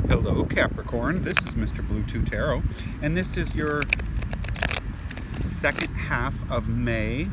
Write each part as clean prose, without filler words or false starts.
Hello Capricorn, this is Mr. Bluetooth Tarot, and this is your second half of May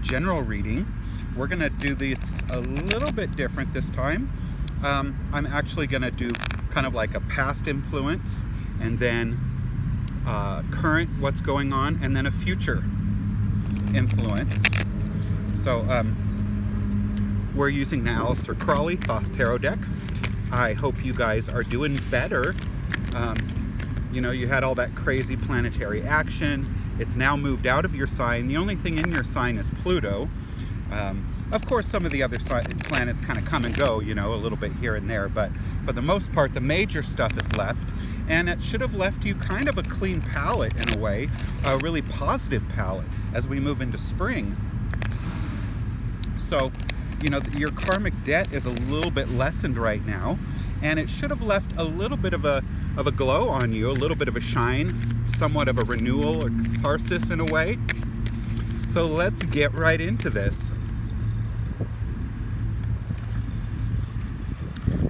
general reading. We're going to do this a little bit different this time. I'm actually going to do kind of like a past influence, and then current, what's going on, and then a future influence. So we're using the Aleister Crowley Thoth Tarot deck. I hope you guys are doing better. You know, you had all that crazy planetary action. It's now moved out of your sign. The only thing in your sign is Pluto. Of course, some of the other planets kind of come and go, you know, a little bit here and there. But for the most part, the major stuff is left. And it should have left you kind of a clean palette in a way, a really positive palette as we move into spring. So, you know, your karmic debt is a little bit lessened right now, and it should have left a little bit of a glow on you, a little bit of a shine, somewhat of a renewal or catharsis in a way. So let's get right into this.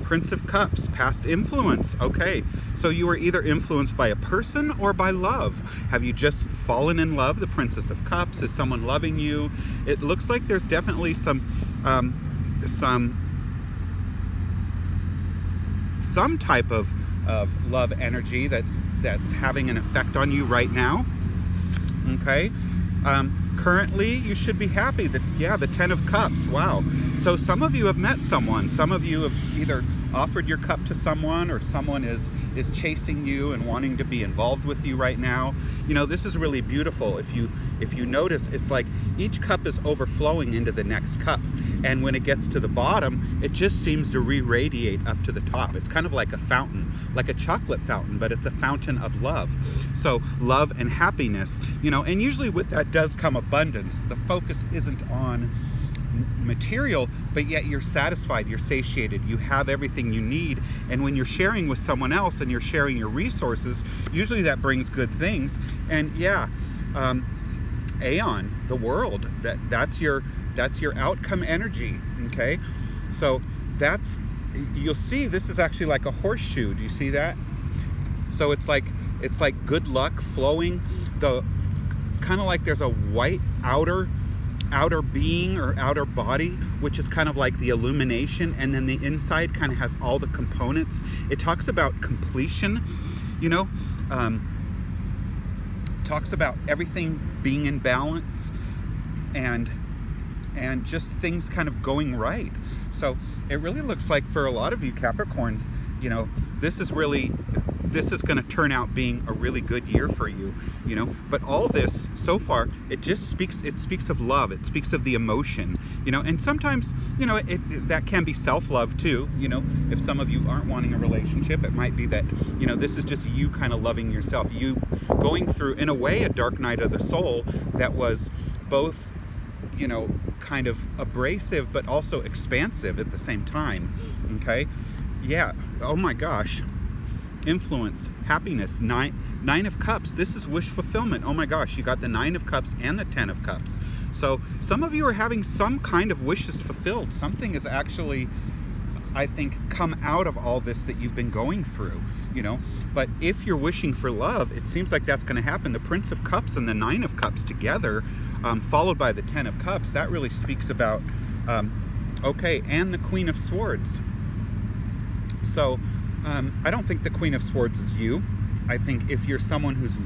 Prince of Cups, past influence. Okay, so you were either influenced by a person or by love. Have you just fallen in love? The Princess of Cups, is someone loving you? It looks like there's definitely some type of love energy that's having an effect on you right now. Okay. Currently, you should be happy that, yeah, the Ten of Cups. Wow. So some of you have met someone. Some of you have either offered your cup to someone, or someone is chasing you and wanting to be involved with you right now. You know, this is really beautiful. If you notice, it's like each cup is overflowing into the next cup. And when it gets to the bottom, it just seems to re-radiate up to the top. It's kind of like a fountain, like a chocolate fountain, but it's a fountain of love. So love and happiness, you know, and usually with that does come abundance. The focus isn't on material, but yet you're satisfied, you're satiated, you have everything you need. And when you're sharing with someone else and you're sharing your resources, usually that brings good things. And yeah, Aeon, the world, that's your outcome energy. Okay, so that's, you'll see this is actually like a horseshoe. Do you see that? So it's like good luck flowing, the kind of like there's a white outer being or outer body, which is kind of like the illumination, and then the inside kind of has all the components. It talks about completion, you know, talks about everything being in balance and just things kind of going right. So it really looks like for a lot of you Capricorns, you know, this is going to turn out being a really good year for you, you know. But all this so far, it speaks of love. It speaks of the emotion, you know. And sometimes, you know, that can be self-love too, you know. If some of you aren't wanting a relationship, it might be that, you know, this is just you kind of loving yourself, you going through, in a way, a dark night of the soul that was both, you know, kind of abrasive but also expansive at the same time. Okay, yeah. Oh my gosh. Influence, happiness, nine of cups. This is wish fulfillment. Oh my gosh, you got the 9 of cups and the 10 of cups. So some of you are having some kind of wishes fulfilled. Something is actually, I think, come out of all this that you've been going through, you know. But if you're wishing for love, it seems like that's going to happen. The Prince of Cups and the 9 of Cups together, followed by the 10 of Cups, that really speaks about, okay, and the Queen of Swords. So I don't think the Queen of Swords is you. I think if you're someone who's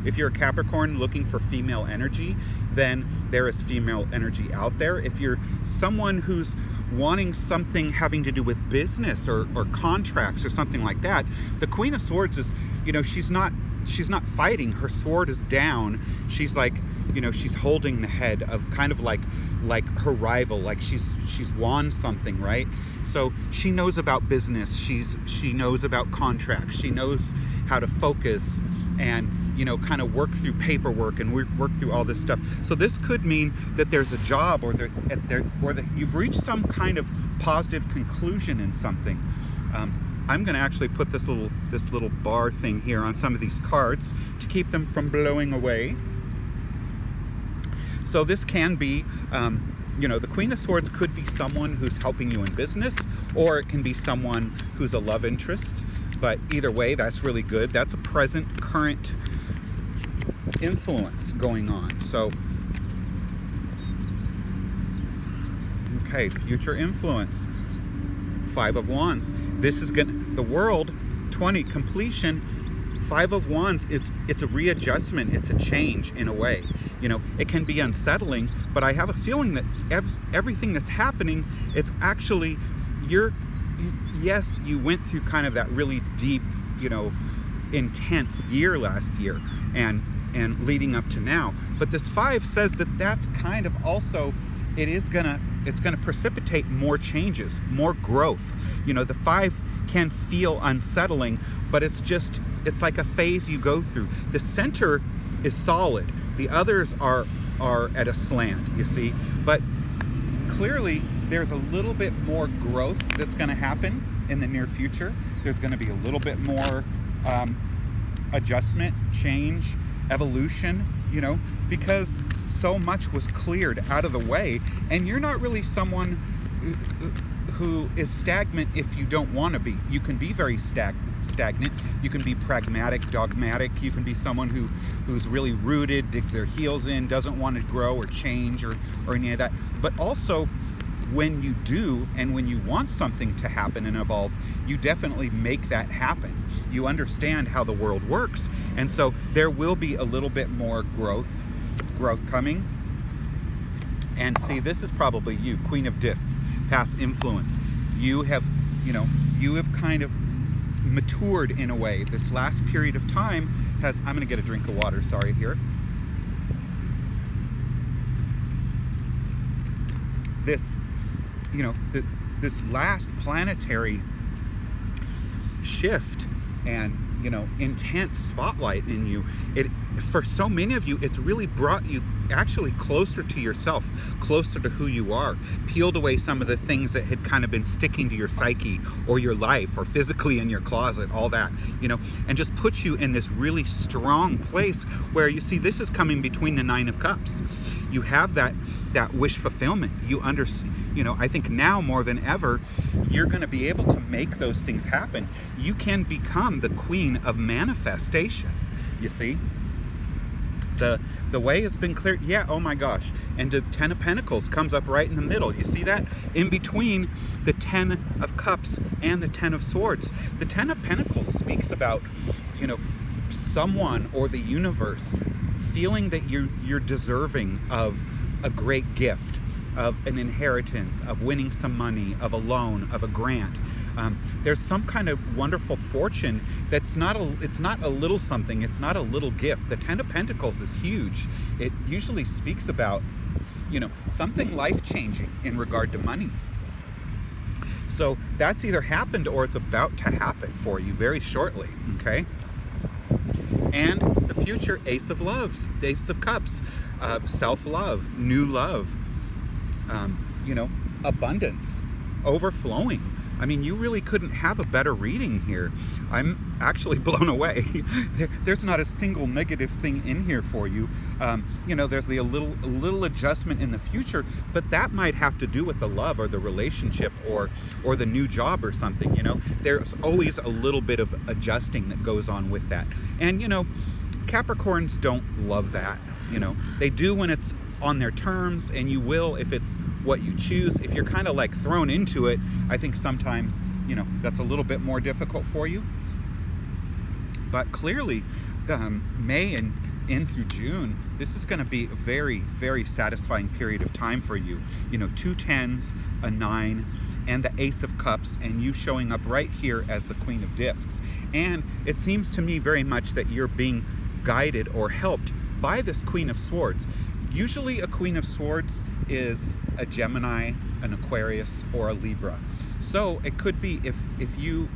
if you're a Capricorn looking for female energy, then there is female energy out there. If you're someone who's wanting something having to do with business or contracts or something like that, the Queen of Swords is, you know, she's not fighting. Her sword is down. She's like, you know, she's holding the head of kind of like her rival, like she's won something, right? So she knows about business, she knows about contracts, she knows how to focus and, you know, kind of work through paperwork and work through all this stuff. So this could mean that there's a job or that you've reached some kind of positive conclusion in something. I'm going to actually put this little bar thing here on some of these cards to keep them from blowing away. So this can be the Queen of Swords could be someone who's helping you in business, or it can be someone who's a love interest. But either way, that's really good. That's a present, current influence going on. So, okay, future influence. 5 of Wands. This is the world, 20, completion. 5 of Wands it's a readjustment. It's a change in a way. It can be unsettling, but I have a feeling that everything that's happening, it's actually, yes, you went through kind of that really deep, intense year last year and leading up to now. But this 5 says that that's kind of also, it's gonna precipitate more changes, more growth. The 5 can feel unsettling, but it's like a phase you go through. The center is solid. The others are at a slant, you see. But clearly there's a little bit more growth that's going to happen in the near future. There's going to be a little bit more adjustment, change, evolution, because so much was cleared out of the way, and you're not really someone who is stagnant if you don't want to be. You can be very stagnant. You can be pragmatic, dogmatic. You can be someone who's really rooted, digs their heels in, doesn't want to grow or change or any of that. But also, when you do, and when you want something to happen and evolve, you definitely make that happen. You understand how the world works, and so there will be a little bit more growth coming. And see, this is probably you, Queen of Discs, past influence. You have kind of matured in a way. This last period of time has, I'm going to get a drink of water, sorry, here. This, this last planetary shift and, intense spotlight in you, for so many of you, it's really brought you actually closer to yourself, closer to who you are, peeled away some of the things that had kind of been sticking to your psyche or your life or physically in your closet, all that, and just put you in this really strong place where, you see, this is coming between the 9 of Cups. You have that wish fulfillment. I think now more than ever, you're going to be able to make those things happen. You can become the queen of manifestation, you see. The way has been clear. Yeah, oh my gosh. And the 10 of Pentacles comes up right in the middle. You see that? In between the 10 of Cups and the 10 of Swords. The 10 of Pentacles speaks about, someone or the universe feeling that you're deserving of a great gift, of an inheritance, of winning some money, of a loan, of a grant. There's some kind of wonderful fortune it's not a little something, it's not a little gift. The 10 of Pentacles is huge. It usually speaks about, something life-changing in regard to money. So that's either happened or it's about to happen for you very shortly, okay? And the future, Ace of Cups, self-love, new love, abundance, overflowing. I mean, you really couldn't have a better reading here. I'm actually blown away. There's not a single negative thing in here for you. There's a little adjustment in the future, but that might have to do with the love or the relationship or the new job or something. There's always a little bit of adjusting that goes on with that. And Capricorns don't love that. They do when it's on their terms, and you will if it's what you choose. If you're kind of like thrown into it, I think sometimes that's a little bit more difficult for you. But clearly May and in through June, this is going to be a very, very satisfying period of time for you. 2 10s, a 9, and the Ace of Cups, and you showing up right here as the Queen of Discs. And it seems to me very much that you're being guided or helped by this Queen of Swords. Usually a Queen of Swords is a Gemini, an Aquarius, or a Libra. So it could be if you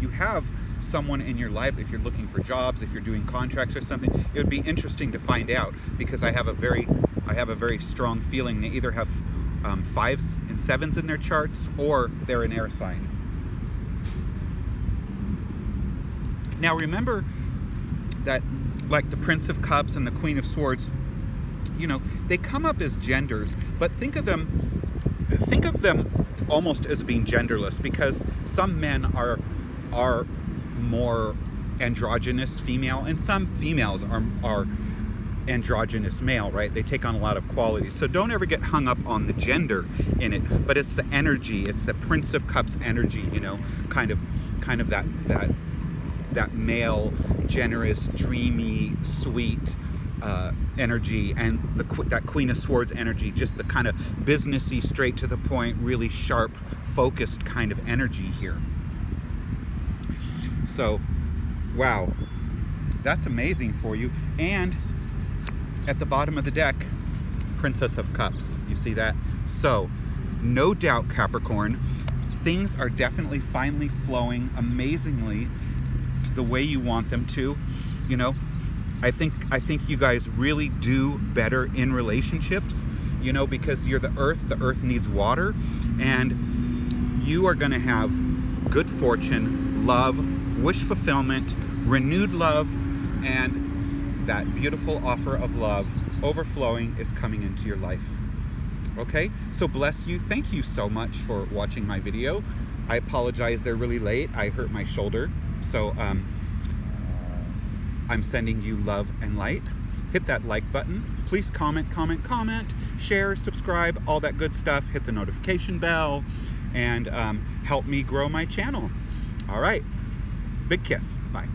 have someone in your life, if you're looking for jobs, if you're doing contracts or something, it would be interesting to find out, because I have a very strong feeling they either have 5s and 7s in their charts, or they're an air sign. Now remember that, like the Prince of Cups and the Queen of Swords, you know, they come up as genders, but think of them almost as being genderless, because some men are more androgynous female, and some females are androgynous male, right? They take on a lot of qualities. So don't ever get hung up on the gender in it, but it's the energy, it's the Prince of Cups energy, you know, kind of that male, generous, dreamy, sweet energy, and that Queen of Swords energy, just the kind of businessy, straight to the point, really sharp, focused kind of energy here. So, wow, that's amazing for you. And at the bottom of the deck, Princess of Cups. You see that? So, no doubt, Capricorn, things are definitely finally flowing amazingly the way you want them to. You know, I think you guys really do better in relationships, you know, because you're the earth needs water, and you are going to have good fortune, love, wish fulfillment, renewed love, and that beautiful offer of love overflowing is coming into your life. Okay, so bless you. Thank you so much for watching my video. I apologize, they're really late. I hurt my shoulder. So I'm sending you love and light. Hit that like button. Please comment, share, subscribe, all that good stuff. Hit the notification bell, and help me grow my channel. All right, big kiss. Bye.